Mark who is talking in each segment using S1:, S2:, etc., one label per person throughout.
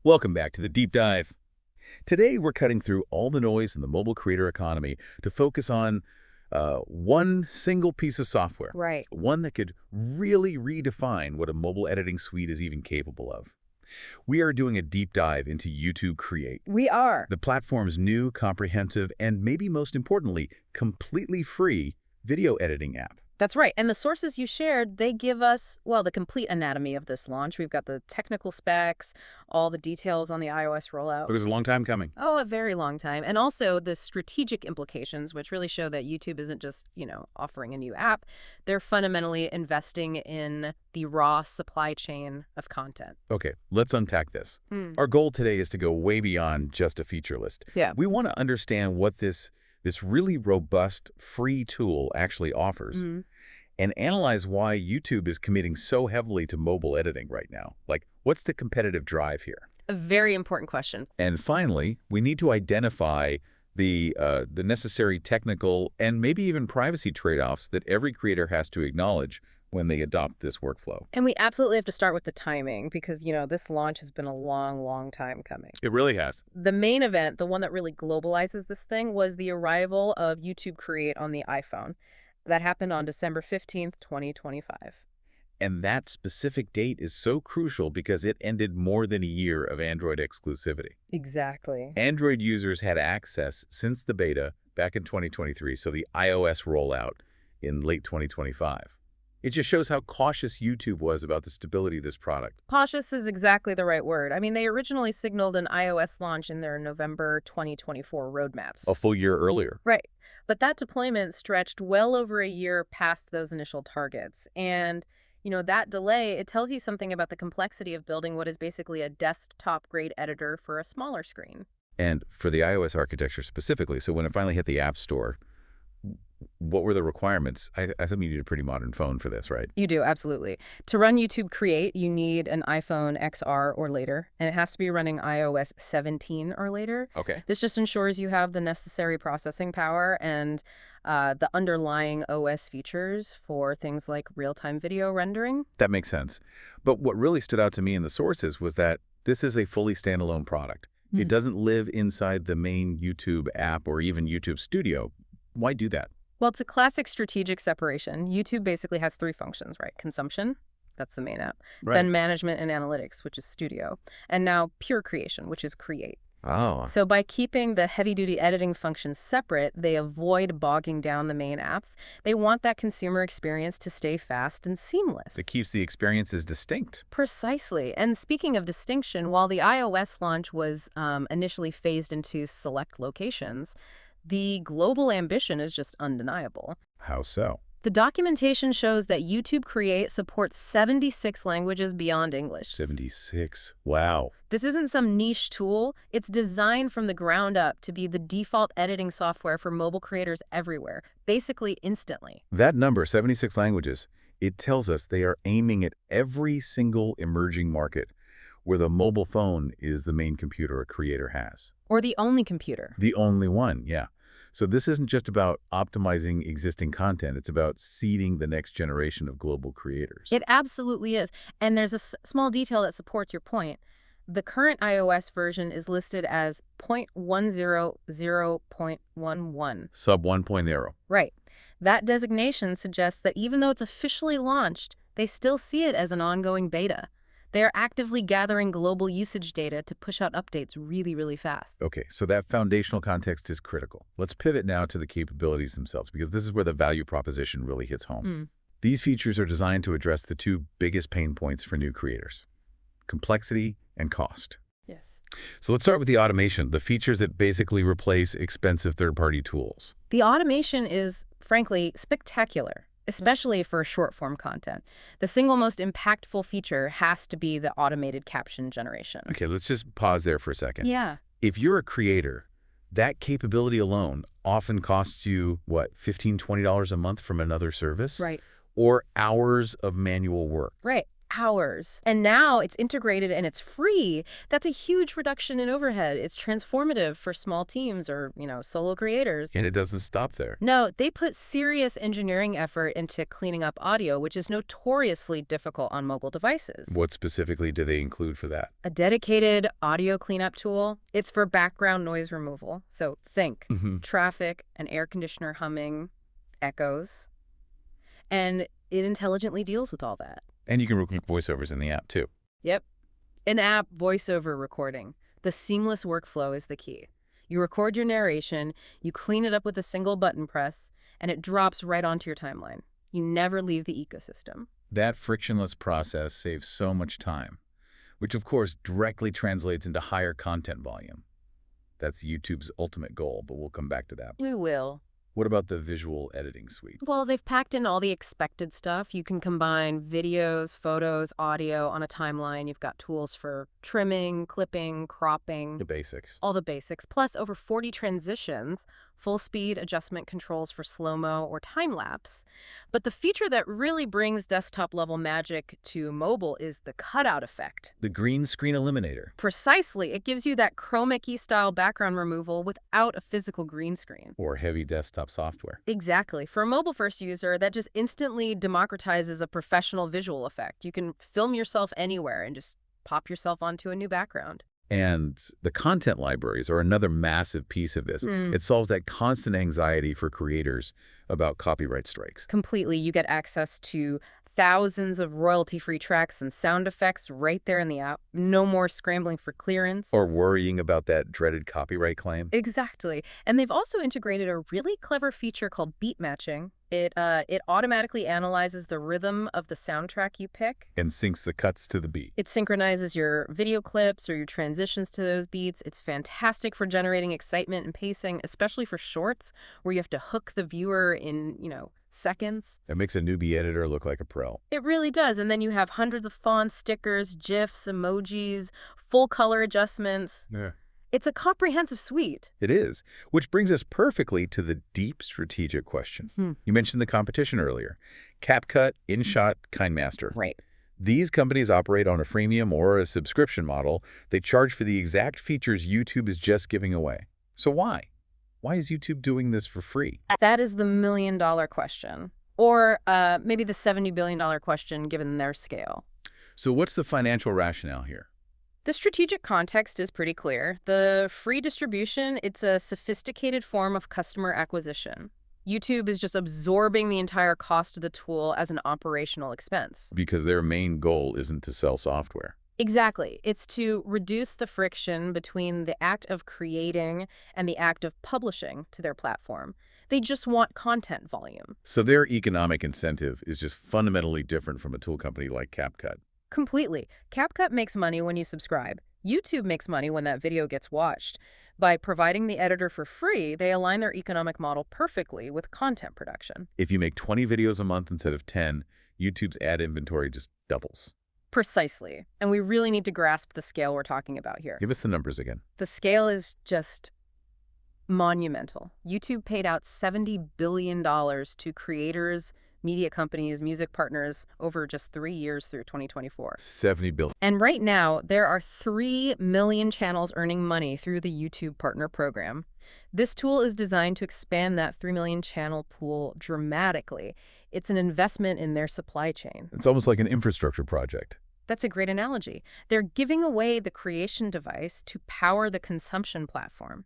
S1: Welcome back to the Deep Dive. Today, we're cutting through all the noise in the mobile creator economy to focus on one single piece of software.
S2: Right.
S1: One that could really redefine what a mobile editing suite is even capable of. We are doing a deep dive into YouTube Create,
S2: We are.
S1: the platform's new, comprehensive, and maybe most importantly, completely free video editing app.
S2: That's right. And the sources you shared, they give us, well, the complete anatomy of this launch. We've got the technical specs, all the details on the iOS rollout.
S1: It was a long time coming.
S2: Oh, a very long time. And also the strategic implications, which really show that YouTube isn't just, offering a new app. They're fundamentally investing in the raw supply chain of content.
S1: Okay, let's unpack this. Our goal today is to go way beyond just a feature list.
S2: Yeah.
S1: We want to understand what this really robust free tool actually offers and analyze why YouTube is committing so heavily to mobile editing right now. Like, what's the competitive drive here?
S2: A very important question.
S1: And finally, we need to identify the necessary technical and maybe even privacy trade-offs that every creator has to acknowledge when they adopt this workflow.
S2: And we absolutely have to start with the timing because, this launch has been a long, long time coming.
S1: It really has.
S2: The main event, the one that really globalizes this thing, was the arrival of YouTube Create on the iPhone. That happened on December 15th, 2025.
S1: And that specific date is so crucial because it ended more than a year of Android exclusivity.
S2: Exactly.
S1: Android users had access since the beta back in 2023, so the iOS rollout in late 2025. It just shows how cautious YouTube was about the stability of this product.
S2: Cautious is exactly the right word. I mean, they originally signaled an iOS launch in their November 2024 roadmaps.
S1: A full year earlier.
S2: Right. But that deployment stretched well over a year past those initial targets. And, that delay, it tells you something about the complexity of building what is basically a desktop-grade editor for a smaller screen.
S1: And for the iOS architecture specifically, so when it finally hit the App Store, what were the requirements? I think you need a pretty modern phone for this, right?
S2: You do, absolutely. To run YouTube Create, you need an iPhone XR or later, and it has to be running iOS 17 or later.
S1: Okay.
S2: This just ensures you have the necessary processing power and the underlying OS features for things like real-time video rendering.
S1: That makes sense. But what really stood out to me in the sources was that this is a fully standalone product. It doesn't live inside the main YouTube app or even YouTube Studio. Why do that?
S2: Well, it's a classic strategic separation. YouTube basically has three functions, right? Consumption, that's the main app.
S1: Right.
S2: Then management and analytics, which is Studio. And now pure creation, which is Create.
S1: Oh.
S2: So by keeping the heavy-duty editing functions separate, they avoid bogging down the main apps. They want that consumer experience to stay fast and seamless.
S1: It keeps the experiences distinct.
S2: Precisely. And speaking of distinction, while the iOS launch was initially phased into select locations, the global ambition is just undeniable.
S1: How so?
S2: The documentation shows that YouTube Create supports 76 languages beyond English.
S1: 76. Wow.
S2: This isn't some niche tool. It's designed from the ground up to be the default editing software for mobile creators everywhere, basically instantly.
S1: That number, 76 languages, it tells us they are aiming at every single emerging market where the mobile phone is the main computer a creator has.
S2: Or the only computer.
S1: The only one, yeah. So this isn't just about optimizing existing content. It's about seeding the next generation of global creators.
S2: It absolutely is. And there's a small detail that supports your point. The current iOS version is listed as 0.100.11.
S1: Sub 1.0.
S2: Right. That designation suggests that even though it's officially launched, they still see it as an ongoing beta. They are actively gathering global usage data to push out updates really, really fast.
S1: Okay, so that foundational context is critical. Let's pivot now to the capabilities themselves, because this is where the value proposition really hits home. These features are designed to address the two biggest pain points for new creators: complexity and cost.
S2: Yes.
S1: So let's start with the automation, the features that basically replace expensive third-party tools.
S2: The automation is, frankly, spectacular, especially for short-form content. The single most impactful feature has to be the automated caption generation.
S1: Okay, let's just pause there for a second.
S2: Yeah.
S1: If you're a creator, that capability alone often costs you, what, $15, $20 a month from another service?
S2: Right.
S1: Or hours of manual work.
S2: Right. hours. And now it's integrated and it's free. That's a huge reduction in overhead. It's transformative for small teams or, solo creators.
S1: And it doesn't stop there.
S2: No, they put serious engineering effort into cleaning up audio, which is notoriously difficult on mobile devices.
S1: What specifically do they include for that?
S2: A dedicated audio cleanup tool. It's for background noise removal. So think traffic, an air conditioner humming, echoes. And it intelligently deals with all that.
S1: And you can record voiceovers in the app, too.
S2: Yep. In-app voiceover recording. The seamless workflow is the key. You record your narration, you clean it up with a single button press, and it drops right onto your timeline. You never leave the ecosystem.
S1: That frictionless process saves so much time, which of course directly translates into higher content volume. That's YouTube's ultimate goal, but we'll come back to that.
S2: We will.
S1: What about the visual editing suite?
S2: Well, they've packed in all the expected stuff. You can combine videos, photos, audio on a timeline. You've got tools for trimming, clipping, cropping.
S1: The basics.
S2: All the basics, plus over 40 transitions, full-speed adjustment controls for slow-mo or time-lapse. But the feature that really brings desktop-level magic to mobile is the cutout effect.
S1: The green screen eliminator.
S2: Precisely. It gives you that chroma key-style background removal without a physical green screen.
S1: Or heavy desktop software.
S2: Exactly. For a mobile-first user, that just instantly democratizes a professional visual effect. You can film yourself anywhere and just pop yourself onto a new background.
S1: And the content libraries are another massive piece of this. It solves that constant anxiety for creators about copyright strikes.
S2: Completely. You get access to thousands of royalty-free tracks and sound effects right there in the app. No more scrambling for clearance.
S1: Or worrying about that dreaded copyright claim.
S2: Exactly. And they've also integrated a really clever feature called beat matching. It automatically analyzes the rhythm of the soundtrack you pick.
S1: And syncs the cuts to the beat.
S2: It synchronizes your video clips or your transitions to those beats. It's fantastic for generating excitement and pacing, especially for shorts where you have to hook the viewer in, seconds.
S1: It makes a newbie editor look like a pro.
S2: It really does. And then you have hundreds of fonts, stickers, GIFs, emojis, full color adjustments.
S1: Yeah.
S2: It's a comprehensive suite.
S1: It is, which brings us perfectly to the deep strategic question. You mentioned the competition earlier. CapCut, InShot, KineMaster.
S2: Right.
S1: These companies operate on a freemium or a subscription model. They charge for the exact features YouTube is just giving away. So why? Why is YouTube doing this for free?
S2: That is the million-dollar question. Or maybe the $70 billion question given their scale.
S1: So what's the financial rationale here?
S2: The strategic context is pretty clear. The free distribution, it's a sophisticated form of customer acquisition. YouTube is just absorbing the entire cost of the tool as an operational expense.
S1: Because their main goal isn't to sell software.
S2: Exactly. It's to reduce the friction between the act of creating and the act of publishing to their platform. They just want content volume.
S1: So their economic incentive is just fundamentally different from a tool company like CapCut.
S2: Completely. CapCut makes money when you subscribe. YouTube makes money when that video gets watched. By providing the editor for free, they align their economic model perfectly with content production.
S1: If you make 20 videos a month instead of 10, YouTube's ad inventory just doubles.
S2: Precisely. And we really need to grasp the scale we're talking about here.
S1: Give us the numbers again.
S2: The scale is just monumental. YouTube paid out $70 billion to creators, media companies, music partners over just 3 years through 2024.
S1: 70 billion.
S2: And right now, there are 3 million channels earning money through the YouTube Partner Program. This tool is designed to expand that 3 million channel pool dramatically. It's an investment in their supply chain.
S1: It's almost like an infrastructure project.
S2: That's a great analogy. They're giving away the creation device to power the consumption platform.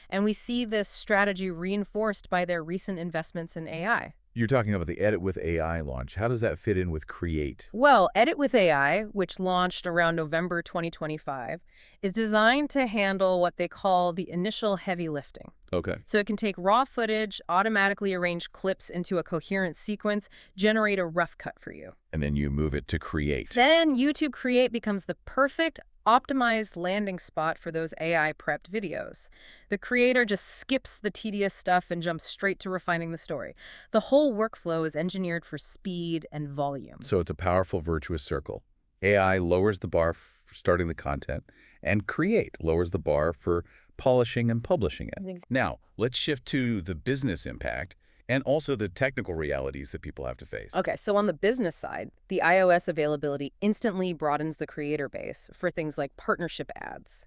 S2: And we see this strategy reinforced by their recent investments in AI.
S1: You're talking about the Edit with AI launch. How does that fit in with Create?
S2: Well, Edit with AI, which launched around November 2025, is designed to handle what they call the initial heavy lifting.
S1: Okay.
S2: So it can take raw footage, automatically arrange clips into a coherent sequence, generate a rough cut for you.
S1: And then you move it to Create.
S2: Then YouTube Create becomes the perfect optimized landing spot for those AI-prepped videos. The creator just skips the tedious stuff and jumps straight to refining the story. The whole workflow is engineered for speed and volume.
S1: So it's a powerful virtuous circle. AI lowers the bar for starting the content, and Create lowers the bar for polishing and publishing it. Now, let's shift to the business impact. And also the technical realities that people have to face.
S2: Okay, so on the business side, the iOS availability instantly broadens the creator base for things like partnership ads.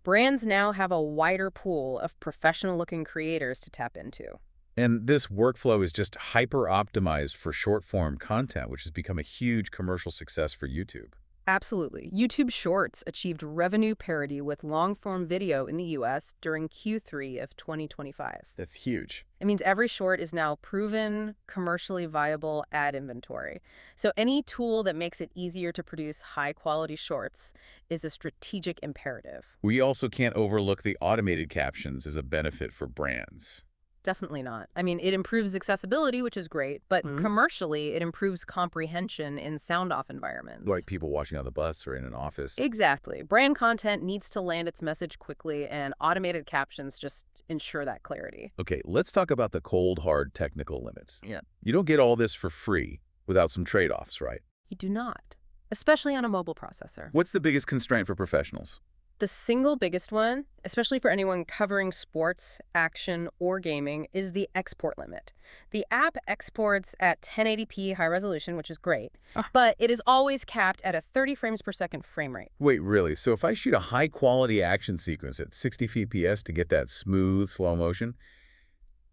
S2: Brands now have a wider pool of professional-looking creators to tap into.
S1: And this workflow is just hyper-optimized for short-form content, which has become a huge commercial success for YouTube.
S2: Absolutely. YouTube Shorts achieved revenue parity with long-form video in the US during Q3 of 2025.
S1: That's huge.
S2: It means every short is now proven, commercially viable ad inventory. So any tool that makes it easier to produce high-quality shorts is a strategic imperative.
S1: We also can't overlook the automated captions as a benefit for brands.
S2: Definitely not. I mean, it improves accessibility, which is great, but commercially, it improves comprehension in sound-off environments.
S1: Like people watching on the bus or in an office.
S2: Exactly. Brand content needs to land its message quickly, and automated captions just ensure that clarity.
S1: Okay, let's talk about the cold, hard technical limits.
S2: Yeah.
S1: You don't get all this for free without some trade-offs, right?
S2: You do not, especially on a mobile processor.
S1: What's the biggest constraint for professionals?
S2: The single biggest one, especially for anyone covering sports, action, or gaming, is the export limit. The app exports at 1080p high resolution, which is great, but it is always capped at a 30 frames per second frame rate.
S1: Wait, really? So if I shoot a high-quality action sequence at 60 FPS to get that smooth, slow motion,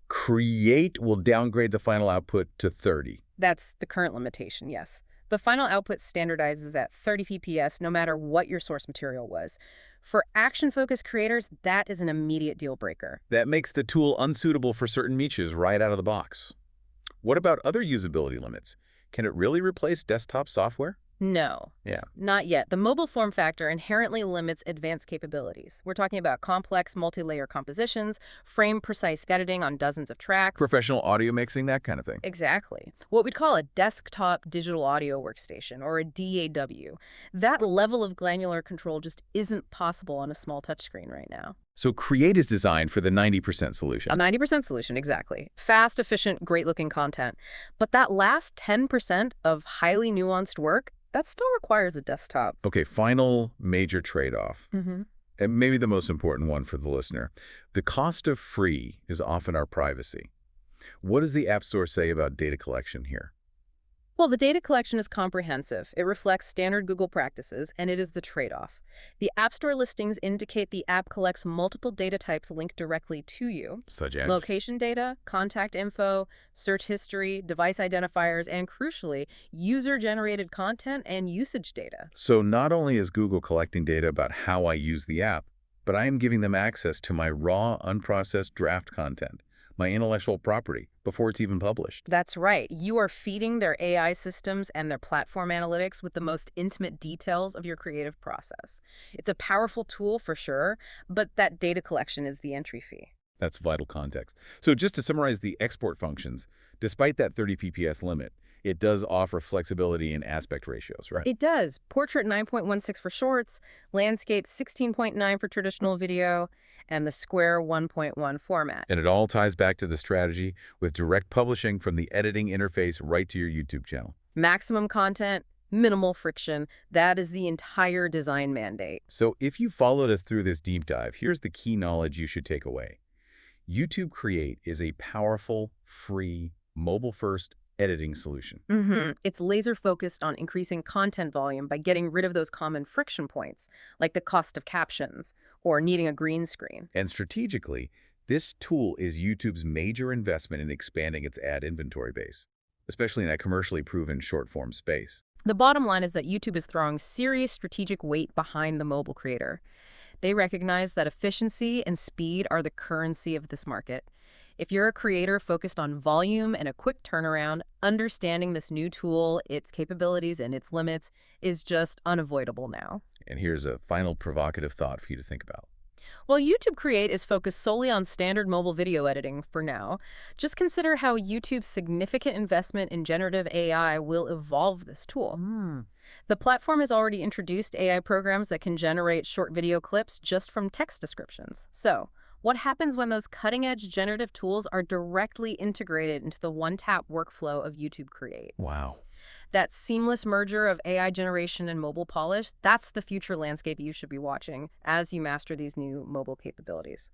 S1: Create will downgrade the final output to 30.
S2: That's the current limitation, yes. The final output standardizes at 30 PPS no matter what your source material was. For action-focused creators, that is an immediate deal breaker.
S1: That makes the tool unsuitable for certain niches right out of the box. What about other usability limits? Can it really replace desktop software?
S2: No.
S1: Yeah.
S2: Not yet. The mobile form factor inherently limits advanced capabilities. We're talking about complex multi-layer compositions, frame-precise editing on dozens of tracks.
S1: Professional audio mixing, that kind of thing.
S2: Exactly. What we'd call a desktop digital audio workstation, or a DAW. That level of granular control just isn't possible on a small touchscreen right now.
S1: So Create is designed for the 90% solution.
S2: A 90% solution, exactly. Fast, efficient, great-looking content. But that last 10% of highly nuanced work, that still requires a desktop.
S1: Okay, final major trade-off,
S2: Mm-hmm.
S1: and maybe the most important one for the listener. The cost of free is often our privacy. What does the App Store say about data collection here?
S2: Well, the data collection is comprehensive. It reflects standard Google practices, and it is the trade-off. The App Store listings indicate the app collects multiple data types linked directly to you.
S1: Such as?
S2: Location data, contact info, search history, device identifiers, and crucially, user-generated content and usage data.
S1: So not only is Google collecting data about how I use the app, but I am giving them access to my raw, unprocessed draft content, my intellectual property, before it's even published.
S2: That's right. You are feeding their AI systems and their platform analytics with the most intimate details of your creative process. It's a powerful tool for sure, but that data collection is the entry fee.
S1: That's vital context. So just to summarize the export functions, despite that 30 PPS limit, it does offer flexibility in aspect ratios, right?
S2: It does. Portrait 9.16 for shorts, landscape 16.9 for traditional video, and the square 1.1 format.
S1: And it all ties back to the strategy with direct publishing from the editing interface right to your YouTube channel.
S2: Maximum content, minimal friction. That is the entire design mandate.
S1: So if you followed us through this deep dive, here's the key knowledge you should take away. YouTube Create is a powerful, free, mobile-first editing solution.
S2: It's laser-focused on increasing content volume by getting rid of those common friction points, like the cost of captions or needing a green screen.
S1: And strategically, this tool is YouTube's major investment in expanding its ad inventory base, especially in a commercially proven short-form space.
S2: The bottom line is that YouTube is throwing serious strategic weight behind the mobile creator. They recognize that efficiency and speed are the currency of this market. If you're a creator focused on volume and a quick turnaround, understanding this new tool, its capabilities, and its limits is just unavoidable now.
S1: And here's a final provocative thought for you to think about.
S2: While YouTube Create is focused solely on standard mobile video editing for now, just consider how YouTube's significant investment in generative AI will evolve this tool. The platform has already introduced AI programs that can generate short video clips just from text descriptions. So, what happens when those cutting-edge generative tools are directly integrated into the one-tap workflow of YouTube Create?
S1: Wow.
S2: That seamless merger of AI generation and mobile polish, that's the future landscape you should be watching as you master these new mobile capabilities.